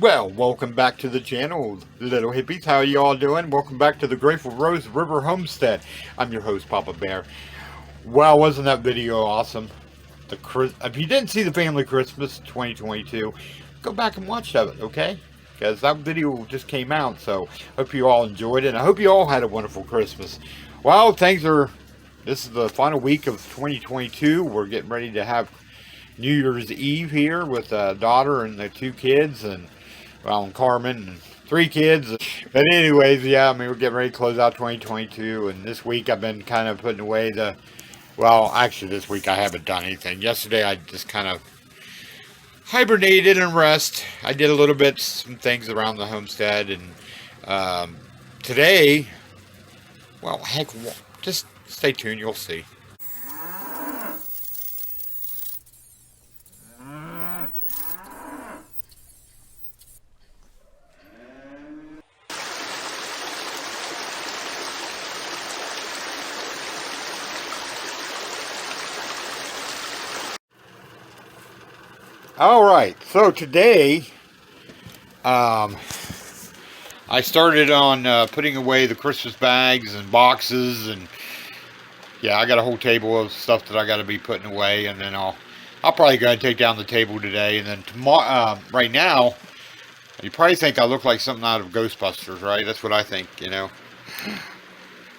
Well, welcome back to the channel, little hippies. How you all doing? Welcome back to the Grateful Rose River Homestead. I'm your host, Papa Bear. Wow, wasn't that video awesome? If you didn't see the Family Christmas 2022, go back and watch that, okay? Because that video just came out, so hope you all enjoyed it. I hope you all had a wonderful Christmas. Well, this is the final week of 2022. We're getting ready to have New Year's Eve here with a daughter and the two kids, and Carmen and three kids. But anyways, yeah, we're getting ready to close out 2022, and this week I've been kind of putting away actually this week I haven't done anything. Yesterday I just kind of hibernated and rest. I did a little bit, some things around the homestead, and today, just stay tuned, you'll see. All right, so today, I started on putting away the Christmas bags and boxes, and yeah, I got a whole table of stuff that I got to be putting away, and then I'll probably go and take down the table today, and then tomorrow. Right now, you probably think I look like something out of Ghostbusters, right? That's what I think, you know.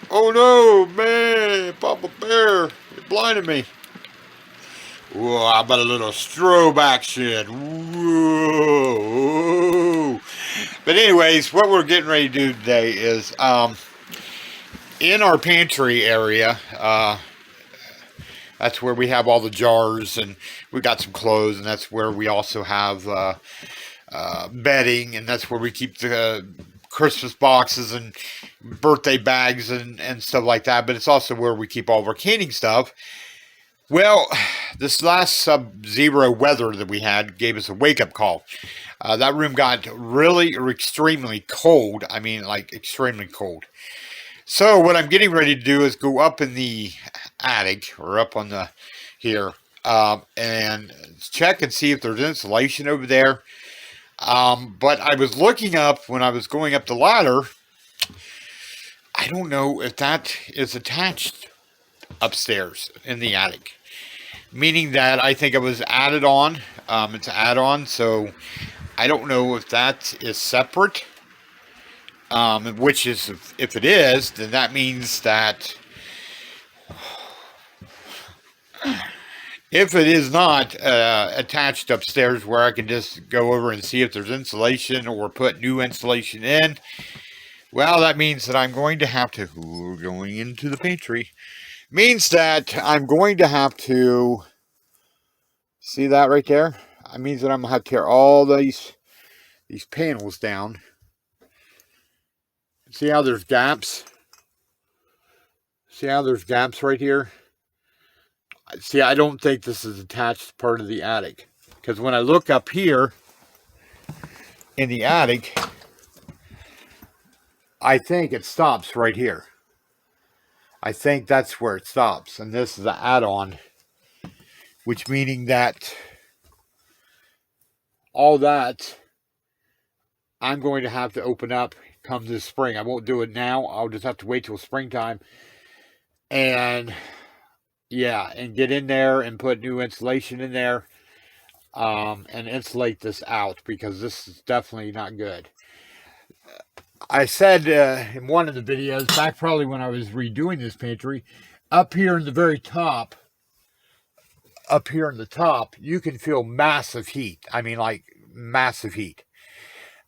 Oh no, man, Papa Bear, you're blinding me. Whoa, how about a little strobe action? Whoa. But anyways, what we're getting ready to do today is, in our pantry area, that's where we have all the jars, and we got some clothes, and that's where we also have bedding, and that's where we keep the Christmas boxes and birthday bags and stuff like that. But it's also where we keep all of our canning stuff. Well, this last sub-zero weather that we had gave us a wake-up call. That room got really or extremely cold. I mean, like, extremely cold. So what I'm getting ready to do is go up in the attic, or up on the here, and check and see if there's insulation over there. But I was looking up when I was going up the ladder. I don't know if that is attached upstairs in the attic. Meaning that I think it was added on. It's an add-on, so I don't know if that is separate. Which is, if it is, then that means that if it is not attached upstairs where I can just go over and see if there's insulation or put new insulation in, well, that means that I'm going to have to, going into the pantry, means that I'm going to have to, see that right there? It means that I'm going to have to tear all these panels down. See how there's gaps? See how there's gaps right here? See, I don't think this is attached part of the attic. Because when I look up here in the attic, I think it stops right here. I think that's where it stops. And this is an add-on, which meaning that all that I'm going to have to open up come this spring. I won't do it now. I'll just have to wait till springtime. And yeah, and get in there and put new insulation in there, and insulate this out, because this is definitely not good. I said in one of the videos, back probably when I was redoing this pantry, up here in the very top, up here in the top, you can feel massive heat. I mean, like, massive heat.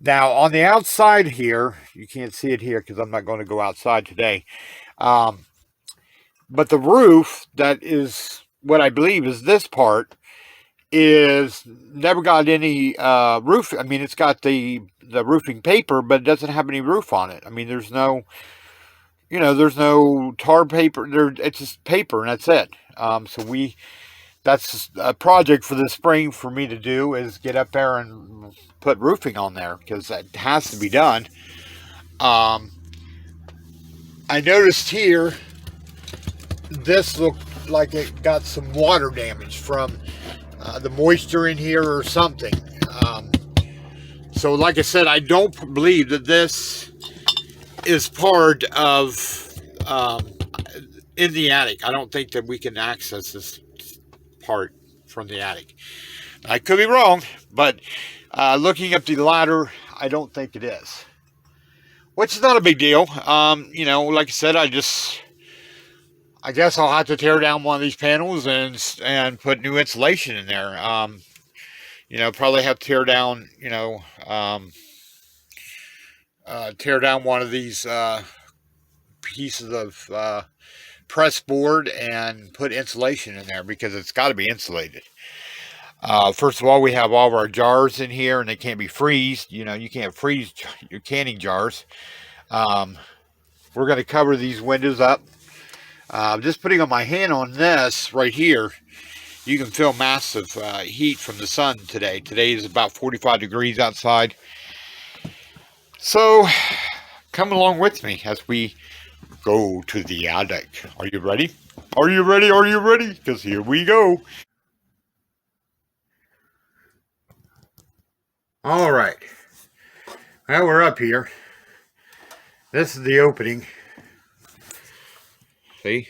Now, on the outside here, you can't see it here because I'm not going to go outside today. But the roof, that is what I believe is this part, is never got any roof. I mean, it's got the roofing paper, but it doesn't have any roof on it. I mean, there's no, there's no tar paper. It's just paper, and that's it. That's a project for this spring for me to do, is get up there and put roofing on there, because that has to be done. I noticed here, this looked like it got some water damage from the moisture in here or something. So like I said, I don't believe that this is part of in the attic. I don't think that we can access this part from the attic. I could be wrong, but looking up the ladder, I don't think it is. Which is not a big deal. You know, like I said, I guess I'll have to tear down one of these panels and put new insulation in there. You know, probably have to tear down, you know, tear down one of these pieces of press board and put insulation in there because it's got to be insulated. First of all, we have all of our jars in here and they can't be freezed. You know, you can't freeze your canning jars. We're going to cover these windows up. Just putting my hand on this right here, you can feel massive heat from the sun today. Today is about 45 degrees outside. So, come along with me as we go to the attic. Are you ready? Are you ready? Are you ready? Because here we go. All right. Well, we're up here. This is the opening. See?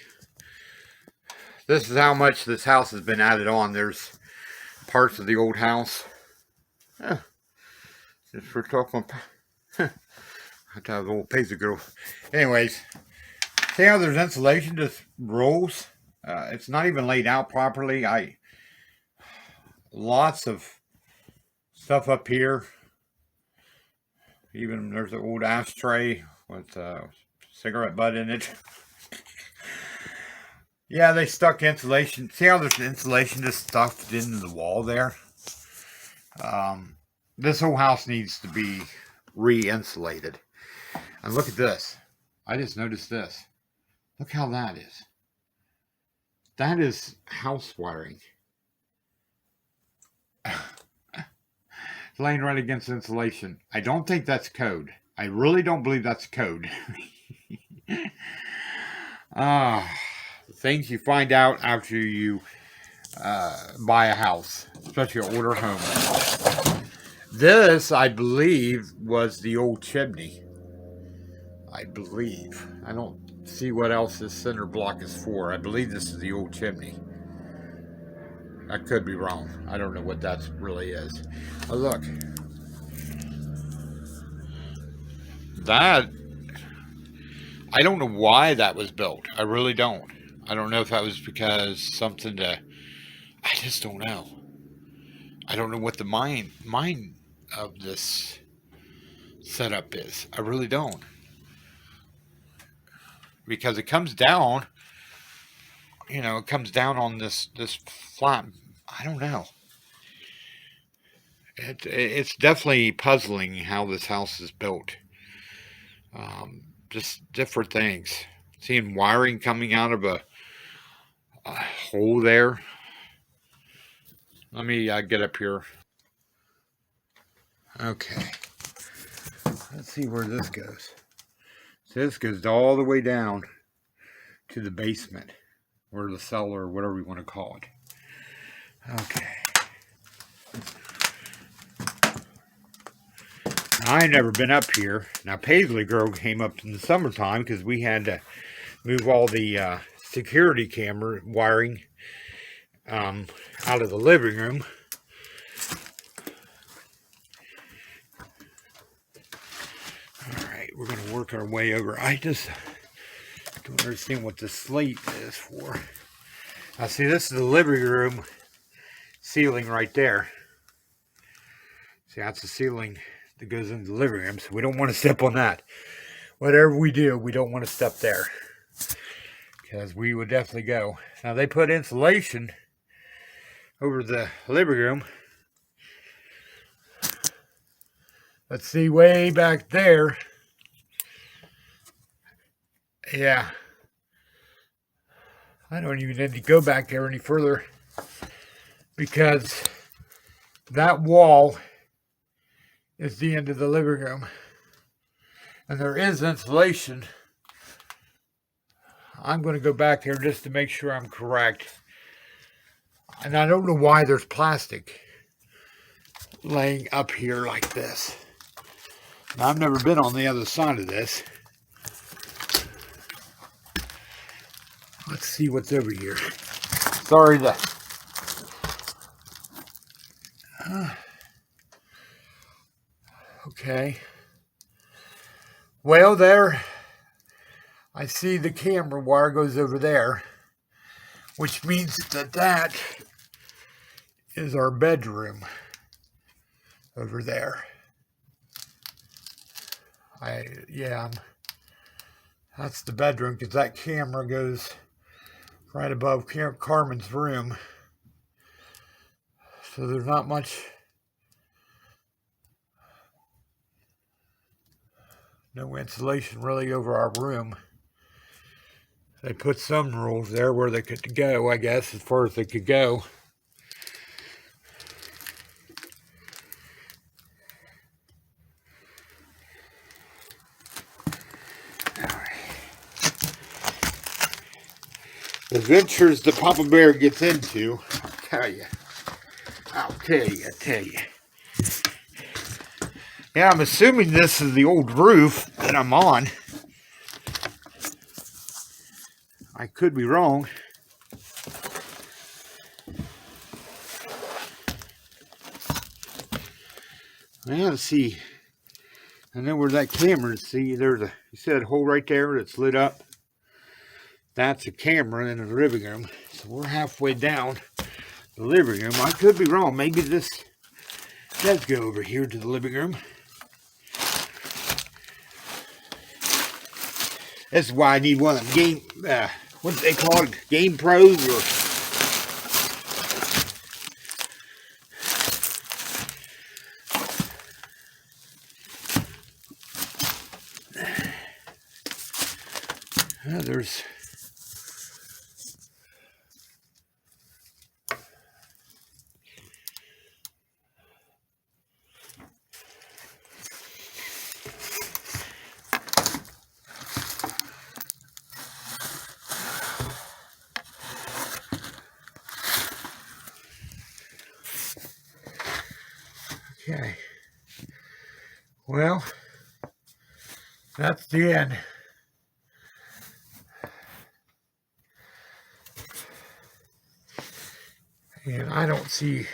This is how much this house has been added on. There's parts of the old house. Just for talking. I have to have a little piece of girl. Anyways, see how there's insulation just rolls? It's not even laid out properly. Lots of stuff up here. Even there's an old ashtray with a cigarette butt in it. Yeah, they stuck insulation. See how there's insulation just stuffed into the wall there? This whole house needs to be re-insulated. And look at this. I just noticed this. Look how that is. That is house wiring. It's laying right against insulation. I don't think that's code. I really don't believe that's code. Things you find out after you buy a house, especially an older home. This, I believe, was the old chimney. I believe. I don't see what else this cinder block is for. I believe this is the old chimney. I could be wrong. I don't know what that really is. Oh, look. That, I don't know why that was built. I really don't. I don't know if that was because something to, I just don't know. I don't know what the mind of this setup is. I really don't. Because it comes down, you know, it comes down on this flat. I don't know. It's definitely puzzling how this house is built. Just different things. Seeing wiring coming out of a hole there. Let me get up here. Okay. Let's see where this goes. So this goes all the way down to the basement, or the cellar, or whatever you want to call it. Okay. I've never been up here. Now, Paisley Girl came up in the summertime because we had to move all the security camera wiring out of the living room. Alright, we're going to work our way over. I just don't understand what the slate is for. Now, see, this is the living room ceiling right there. See, that's the ceiling that goes into the living room, so we don't want to step on that. Whatever we do, we don't want to step there, because we would definitely go. Now, they put insulation over the living room. Let's see, way back there. Yeah. I don't even need to go back there any further, because that wall is the end of the living room. And there is insulation. I'm going to go back here just to make sure I'm correct. And I don't know why there's plastic laying up here like this. Now, I've never been on the other side of this. Let's see what's over here. Sorry to... okay. Well, there, I see the camera wire goes over there, which means that that is our bedroom over there. That's the bedroom, because that camera goes right above Carmen's room. So there's not much, no insulation really over our room. They put some rules there where they could go, I guess, as far as they could go. Adventures that Papa Bear gets into, I'll tell you. Yeah, I'm assuming this is the old roof that I'm on. I could be wrong. Well, let's see. I know where that camera is. See, there's a, you see that hole right there that's lit up? That's a camera in the living room. So we're halfway down the living room. I could be wrong. Maybe this does go over here to the living room. This is why I need one of them game, what do they call it? Game Pros or... there's... Okay. Well, that's the end. And I don't see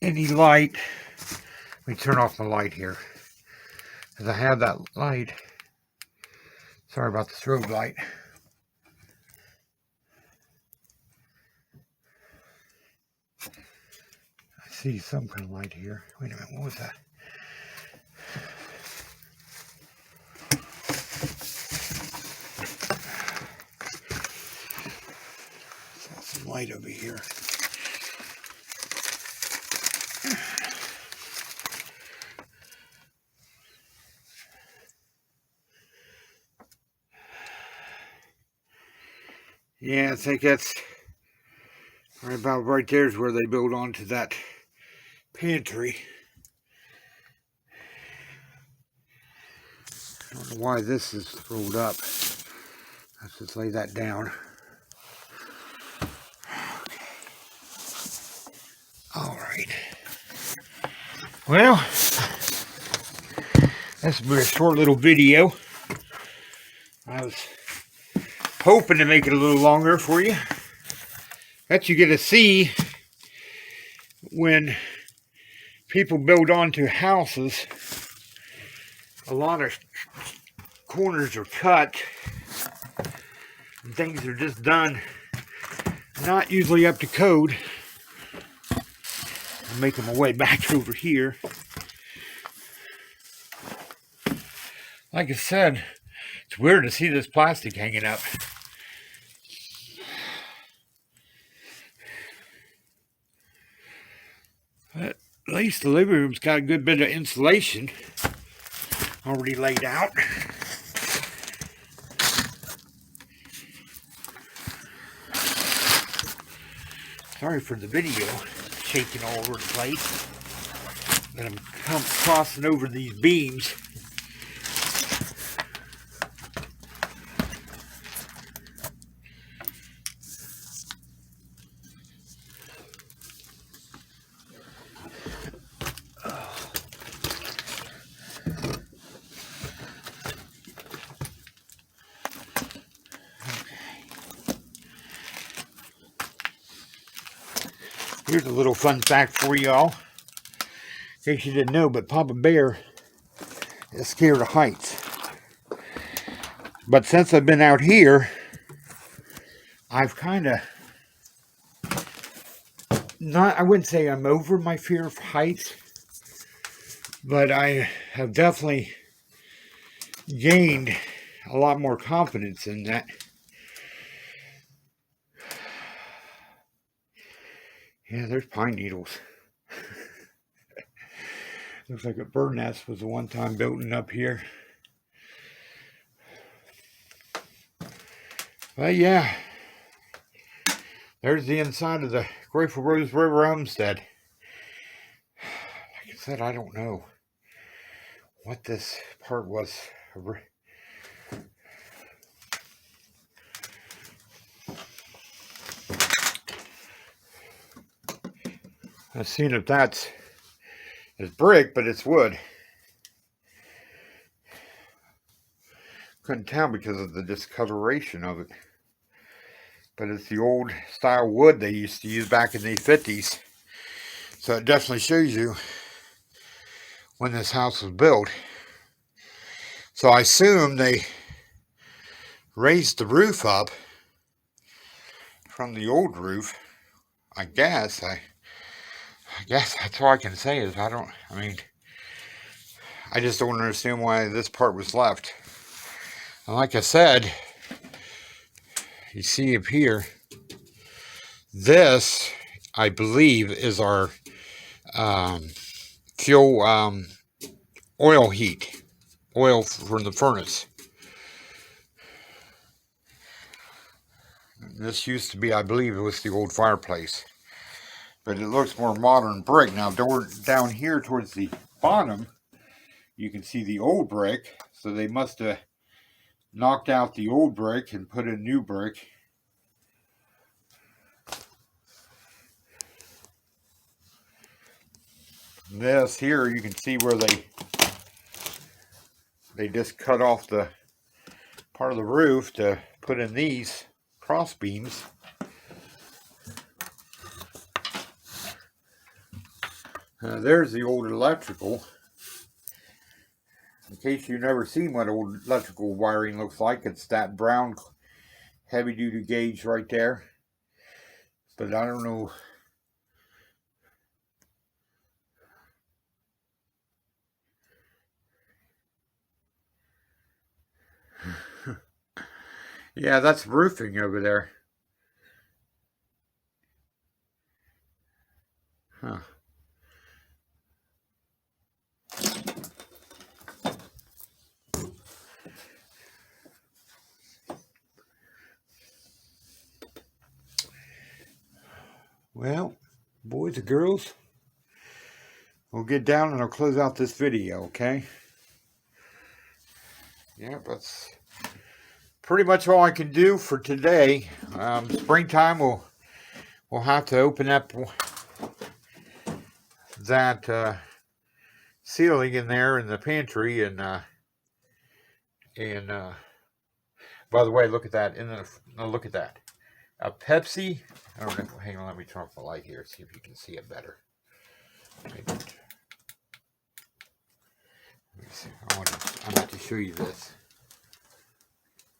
any light. Let me turn off my light here, because I have that light. Sorry about the strobe light. I see some kind of light here. Wait a minute, what was that? Saw some light over here. Yeah, I think that's right about right there is where they build onto that pantry. I don't know why this is rolled up. Let's just lay that down. All right. Well, this will be a short little video. I was hoping to make it a little longer for you. That you get to see when people build onto houses, a lot of corners are cut and things are just done not usually up to code. I'm making my way back over here. Like I said, it's weird to see this plastic hanging up. But at least the living room's got a good bit of insulation already laid out. Sorry for the video shaking all over the place. But I'm crossing over these beams. Here's a little fun fact for y'all. In case you didn't know, but Papa Bear is scared of heights. But since I've been out here, I've kind of I wouldn't say I'm over my fear of heights, but I have definitely gained a lot more confidence in that. Yeah, there's pine needles. Looks like a bird nest was the one time building up here. But yeah, there's the inside of the Grateful Rose River Homestead. Like I said, I don't know what this part was. I've seen if that's brick, but it's wood. Couldn't tell because of the discoloration of it. But it's the old style wood they used to use back in the 50s. So it definitely shows you when this house was built. So I assume they raised the roof up from the old roof. I guess that's all I can say is I just don't understand why this part was left. And like I said, you see up here, this, I believe, is our fuel oil heat. Oil from the furnace. This used to be, I believe, it was the old fireplace. But it looks more modern brick. Now, down here towards the bottom, you can see the old brick. So they must have knocked out the old brick and put in new brick. This here, you can see where they just cut off the part of the roof to put in these cross beams. There's the old electrical. In case you've never seen what old electrical wiring looks like, it's that brown heavy duty gauge right there. But I don't know. Yeah, that's roofing over there. Huh. Well, boys and girls, we'll get down and I'll close out this video, okay? Yeah, that's pretty much all I can do for today. Springtime, we'll have to open up that ceiling in there in the pantry, and by the way, look at that. Look at that. A Pepsi. I don't know. Hang on, let me turn off the light here. See if you can see it better. Let me see. I'm about to show you this.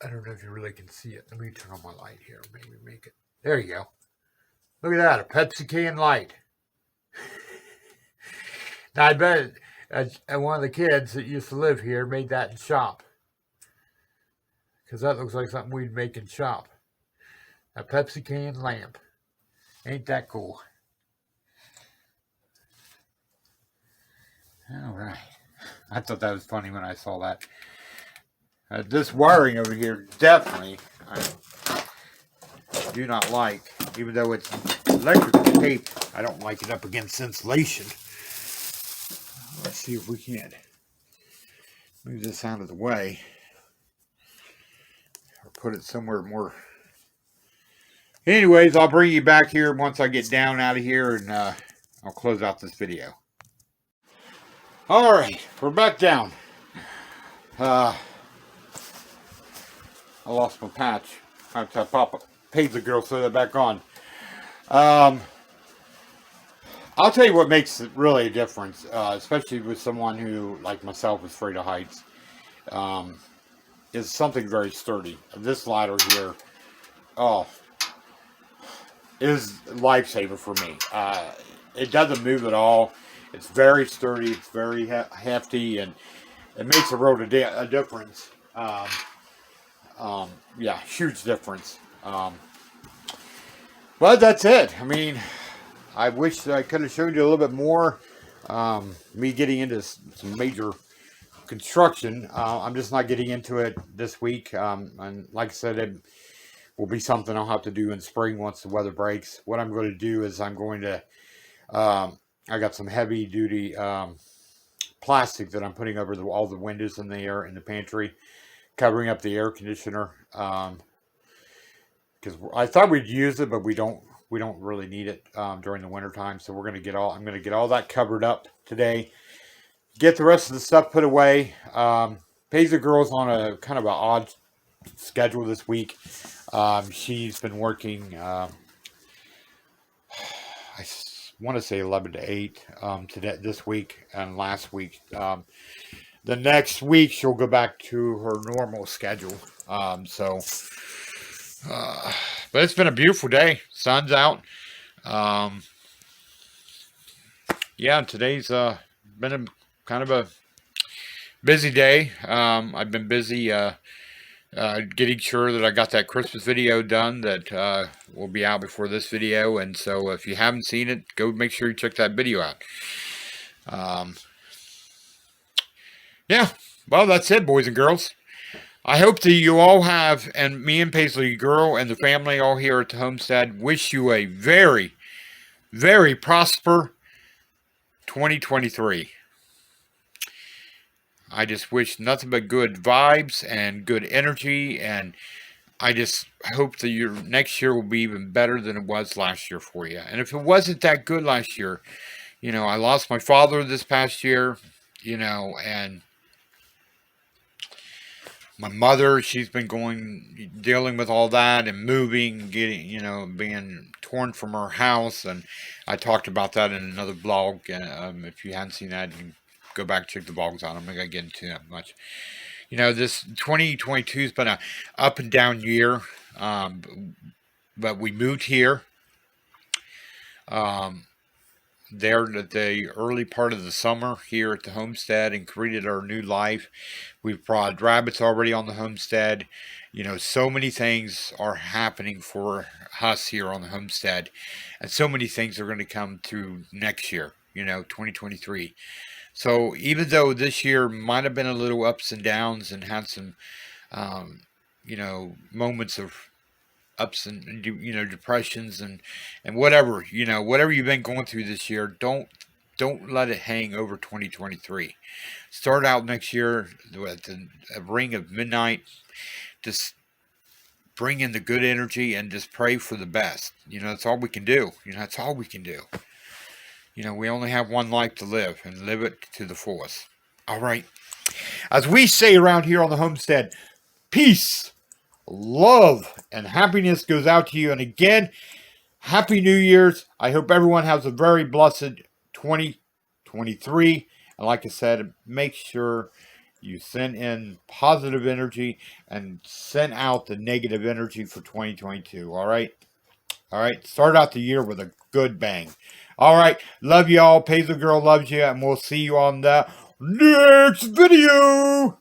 I don't know if you really can see it. Let me turn on my light here. Maybe make it. There you go. Look at that. A Pepsi can light. Now, I bet one of the kids that used to live here made that in shop. Because that looks like something we'd make in shop. A Pepsi can lamp. Ain't that cool? All right. I thought that was funny when I saw that. This wiring over here, definitely, I do not like. Even though it's electrical tape, I don't like it up against insulation. Let's see if we can move this out of the way. Or put it somewhere more. Anyways, I'll bring you back here once I get down out of here, and I'll close out this video. Alright, we're back down. I lost my patch. I have to pop a page the girl, so they're back on. I'll tell you what makes it really a difference, especially with someone who, like myself, is afraid of heights, um, is something very sturdy. This ladder here, oh, is a lifesaver for me. It doesn't move at all. It's very sturdy. It's very hefty, and it makes a world of a difference. Yeah, huge difference. But that's it. I mean, I wish I could have showed you a little bit more. Me getting into some major construction. I'm just not getting into it this week. And like I said, it will be something I'll have to do in spring once the weather breaks. What I'm going to do is I'm going to, I got some heavy duty plastic that I'm putting over all the windows in the pantry, covering up the air conditioner. Because I thought we'd use it, but we don't really need it during the winter time. So I'm going to get all that covered up today. Get the rest of the stuff put away. Paisley Girl's on a kind of an odd schedule this week. She's been working, I want to say 11 to 8 today, this week and last week. The next week, she'll go back to her normal schedule. But it's been a beautiful day. Sun's out. Yeah, today's been a kind of a busy day. I've been busy getting sure that I got that Christmas video done that will be out before this video. And so if you haven't seen it, go make sure you check that video out. Yeah, well, that's it, boys and girls. I hope that you all have, and me and Paisley Girl and the family all here at the homestead wish you a very, very prosper 2023. I just wish nothing but good vibes and good energy, and I just hope that your next year will be even better than it was last year for you. And if it wasn't that good last year, you know, I lost my father this past year, you know, and my mother, she's been dealing with all that and moving, getting, you know, being torn from her house. And I talked about that in another blog. If you hadn't seen that, you can go back and check the blogs out. I'm not going to get into that much. You know, this 2022 has been a up and down year. But we moved here. There at the early part of the summer here at the homestead and created our new life. We've brought rabbits already on the homestead. You know, so many things are happening for us here on the homestead, and so many things are going to come through next year, you know, 2023. So even though this year might have been a little ups and downs and had some, you know, moments of ups and, you know, depressions and whatever, you know, whatever you've been going through this year, don't let it hang over 2023. Start out next year with a ring of midnight. Just bring in the good energy and just pray for the best. You know, that's all we can do. You know, that's all we can do. You know, we only have one life to live, and live it to the fullest. All right. As we say around here on the homestead, peace, love, and happiness goes out to you. And again, Happy New Year's. I hope everyone has a very blessed 2023. And like I said, make sure you send in positive energy and send out the negative energy for 2022. All right? All right? Start out the year with a good bang. All right. Love you all. Paisley Girl loves you. And we'll see you on the next video.